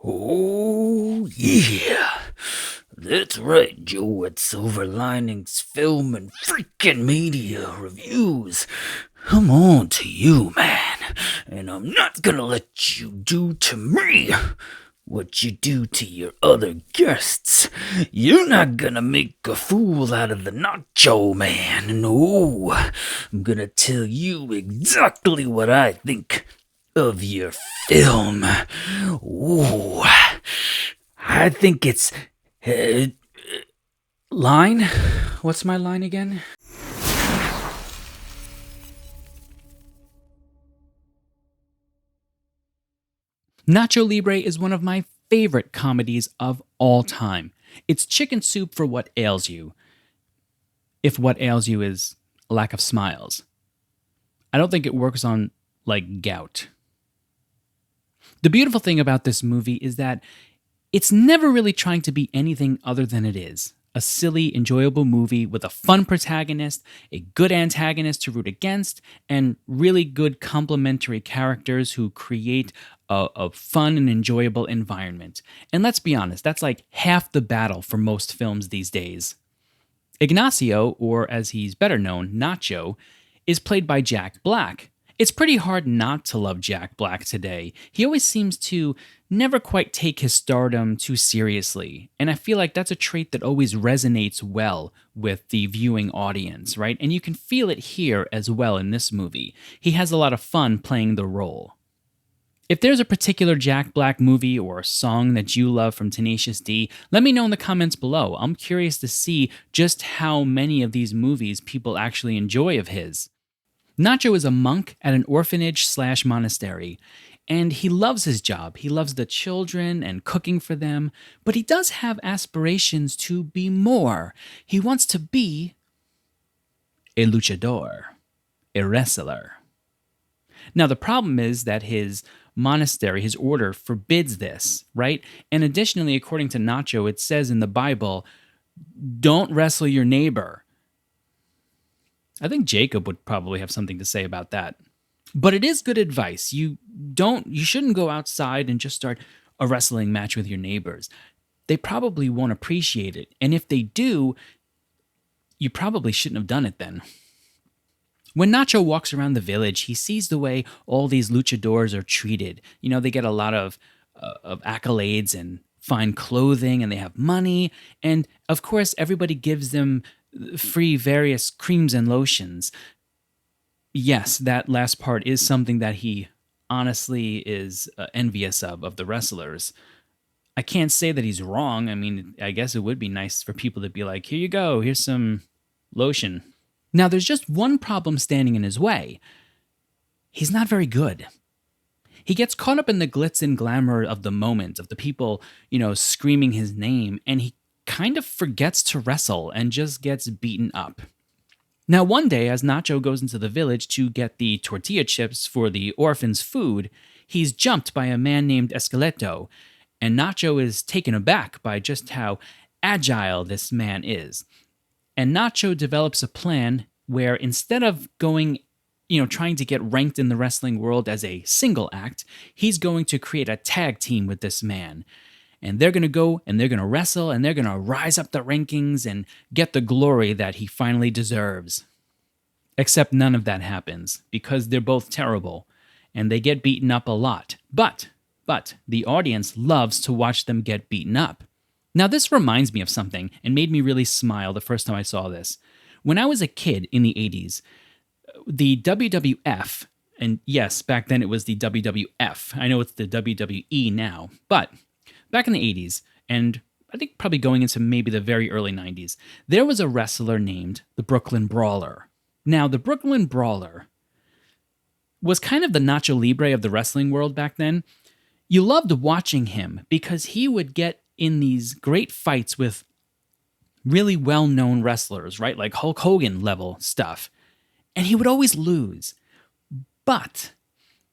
Oh, yeah. That's right, Joe, at Silver Linings Film and Freaking Media Reviews. I'm on to you, man, and I'm not gonna let you do to me what you do to your other guests. You're not gonna make a fool out of the Nacho Man. No, I'm gonna tell you exactly what I think of your film. Ooh, I think it's uh, line. What's my line again? Nacho Libre is one of my favorite comedies of all time. It's chicken soup for what ails you, if what ails you is a lack of smiles. I don't think it works on, like, gout. The beautiful thing about this movie is that it's never really trying to be anything other than it is. A silly, enjoyable movie with a fun protagonist, a good antagonist to root against, and really good complementary characters who create a fun and enjoyable environment. And let's be honest, that's like half the battle for most films these days. Ignacio, or as he's better known, Nacho, is played by Jack Black. It's pretty hard not to love Jack Black today. He always seems to never quite take his stardom too seriously, and I feel like that's a trait that always resonates well with the viewing audience, right? And you can feel it here as well in this movie. He has a lot of fun playing the role. If there's a particular Jack Black movie or a song that you love from Tenacious D, let me know in the comments below. I'm curious to see just how many of these movies people actually enjoy of his. Nacho is a monk at an orphanage/monastery, and he loves his job. He loves the children and cooking for them, but he does have aspirations to be more. He wants to be a luchador, a wrestler. Now, the problem is that his monastery, his order, forbids this, right? And additionally, according to Nacho, it says in the Bible, don't wrestle your neighbor. I think Jacob would probably have something to say about that. But it is good advice. You shouldn't go outside and just start a wrestling match with your neighbors. They probably won't appreciate it. And if they do, you probably shouldn't have done it then. When Nacho walks around the village, he sees the way all these luchadors are treated. You know, they get a lot of accolades and fine clothing, and they have money. And of course, everybody gives them free various creams and lotions. Yes, that last part is something that he honestly is envious of the wrestlers. I can't say that he's wrong. I mean, I guess it would be nice for people to be like, here you go, here's some lotion. Now, there's just one problem standing in his way. He's not very good. He gets caught up in the glitz and glamour of the moment, of the people, screaming his name, and he kind of forgets to wrestle and just gets beaten up. Now, one day, as Nacho goes into the village to get the tortilla chips for the orphans' food, he's jumped by a man named Esqueleto, and Nacho is taken aback by just how agile this man is. And Nacho develops a plan where instead of going, trying to get ranked in the wrestling world as a single act, he's going to create a tag team with this man. And they're going to go and they're going to wrestle and they're going to rise up the rankings and get the glory that he finally deserves. Except none of that happens because they're both terrible and they get beaten up a lot. But the audience loves to watch them get beaten up. Now, this reminds me of something and made me really smile the first time I saw this. When I was a kid in the 80s, the WWF, and yes, back then it was the WWF. I know it's the WWE now, but back in the 80s, and I think probably going into maybe the very early 90s, there was a wrestler named the Brooklyn Brawler. Now, the Brooklyn Brawler was kind of the Nacho Libre of the wrestling world back then. You loved watching him because he would get in these great fights with really well-known wrestlers, right? Like Hulk Hogan level stuff. And he would always lose. But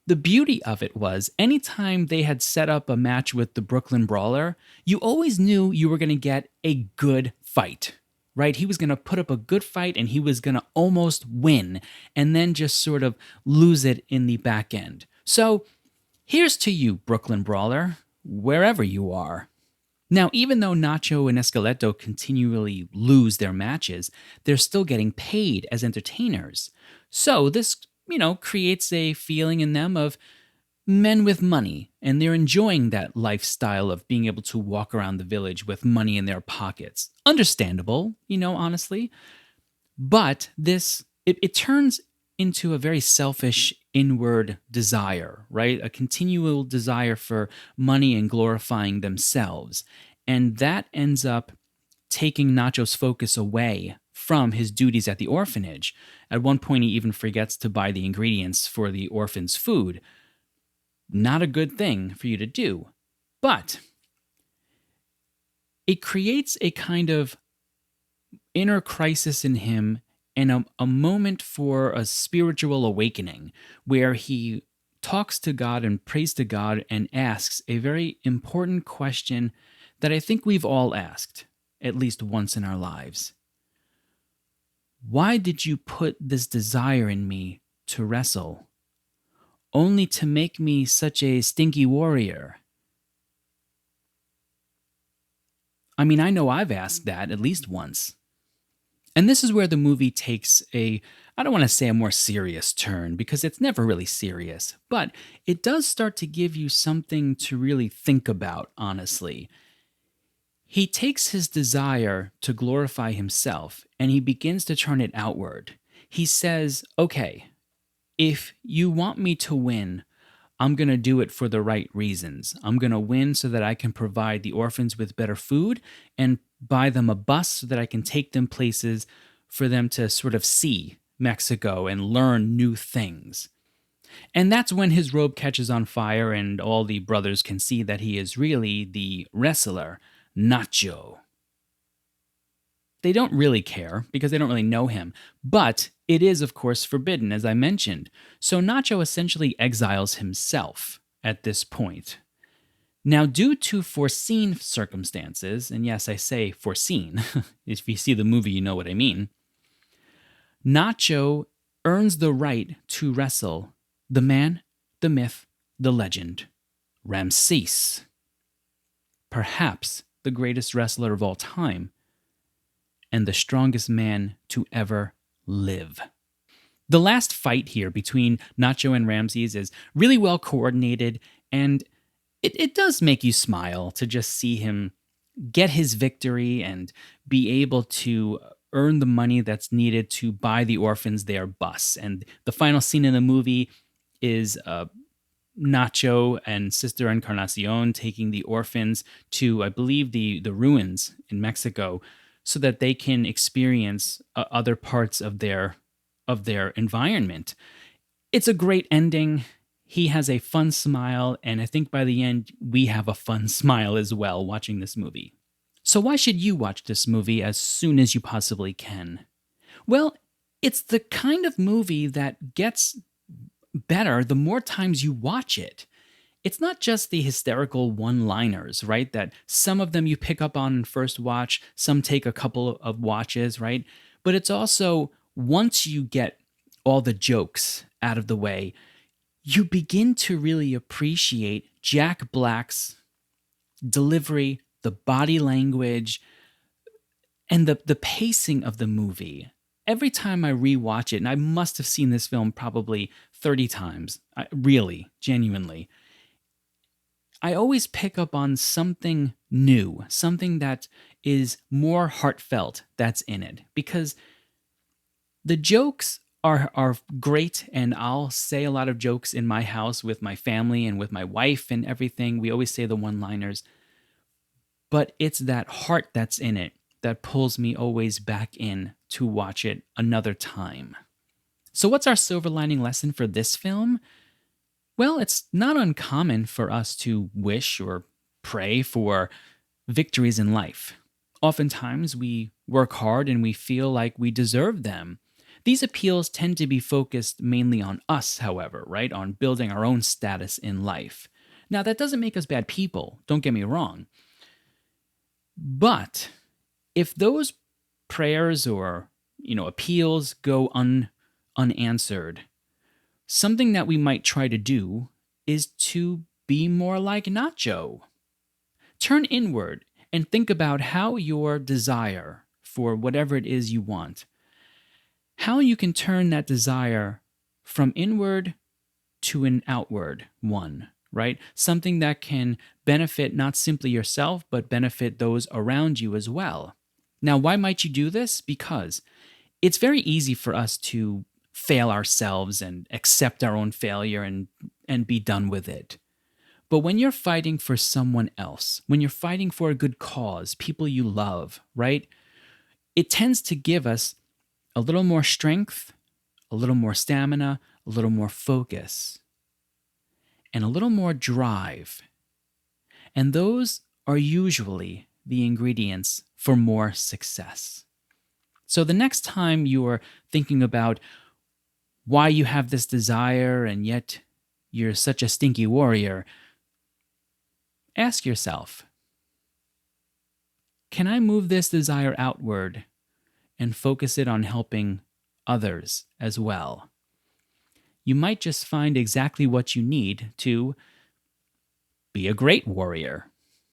the beauty of it was anytime they had set up a match with the Brooklyn Brawler, you always knew you were going to get a good fight, right? He was going to put up a good fight and he was going to almost win and then just sort of lose it in the back end. So here's to you, Brooklyn Brawler. wherever you are. Now, even though Nacho and Esqueleto continually lose their matches, they're still getting paid as entertainers. So this, creates a feeling in them of men with money, and they're enjoying that lifestyle of being able to walk around the village with money in their pockets. Understandable, honestly. But it turns into a very selfish inward desire, right? A continual desire for money and glorifying themselves. And that ends up taking Nacho's focus away from his duties at the orphanage. At one point, he even forgets to buy the ingredients for the orphans' food. Not a good thing for you to do. But it creates a kind of inner crisis in him and a moment for a spiritual awakening where he talks to God and prays to God and asks a very important question that I think we've all asked at least once in our lives. Why did you put this desire in me to wrestle, only to make me such a stinky warrior? I mean, I know I've asked that at least once. And this is where the movie takes I don't want to say a more serious turn, because it's never really serious, but it does start to give you something to really think about, honestly. He takes his desire to glorify himself and he begins to turn it outward. He says, okay, if you want me to win, I'm going to do it for the right reasons. I'm going to win so that I can provide the orphans with better food and buy them a bus so that I can take them places for them to sort of see Mexico and learn new things. And that's when his robe catches on fire and all the brothers can see that he is really the wrestler, Nacho. They don't really care because they don't really know him, but it is, of course, forbidden, as I mentioned. So Nacho essentially exiles himself at this point. Now, due to foreseen circumstances, and yes, I say foreseen, if you see the movie, you know what I mean, Nacho earns the right to wrestle the man, the myth, the legend, Ramses. Perhaps the greatest wrestler of all time, and the strongest man to ever live. The last fight here between Nacho and Ramses is really well coordinated, and it does make you smile to just see him get his victory and be able to earn the money that's needed to buy the orphans their bus. And the final scene in the movie is Nacho and Sister Encarnacion taking the orphans to, I believe, the ruins in Mexico so that they can experience other parts of their environment. It's a great ending. He has a fun smile, and I think by the end, we have a fun smile as well watching this movie. So why should you watch this movie as soon as you possibly can? Well, it's the kind of movie that gets better the more times you watch it. It's not just the hysterical one-liners, right? That some of them you pick up on first watch, some take a couple of watches, right? But it's also, once you get all the jokes out of the way, you begin to really appreciate Jack Black's delivery, the body language, and the pacing of the movie. Every time I rewatch it, and I must have seen this film probably 30 times, really, genuinely, I always pick up on something new, something that is more heartfelt that's in it. Because the jokes are great, and I'll say a lot of jokes in my house with my family and with my wife and everything. We always say the one-liners. But it's that heart that's in it that pulls me always back in to watch it another time. So what's our silver lining lesson for this film? Well, it's not uncommon for us to wish or pray for victories in life. Oftentimes, we work hard and we feel like we deserve them. These appeals tend to be focused mainly on us, however, right? On building our own status in life. Now, that doesn't make us bad people, don't get me wrong. But if those prayers or, appeals go unanswered, something that we might try to do is to be more like Nacho. turn inward and think about how your desire for whatever it is you want, how you can turn that desire from inward to an outward one, right? Something that can benefit not simply yourself, but benefit those around you as well. Now, why might you do this? Because it's very easy for us to fail ourselves and accept our own failure and be done with it. But when you're fighting for someone else, when you're fighting for a good cause, people you love, right? It tends to give us a little more strength, a little more stamina, a little more focus, and a little more drive. And those are usually the ingredients for more success. So the next time you're thinking about why you have this desire and yet you're such a stinky warrior, ask yourself, can I move this desire outward and focus it on helping others as well? You might just find exactly what you need to be a great warrior.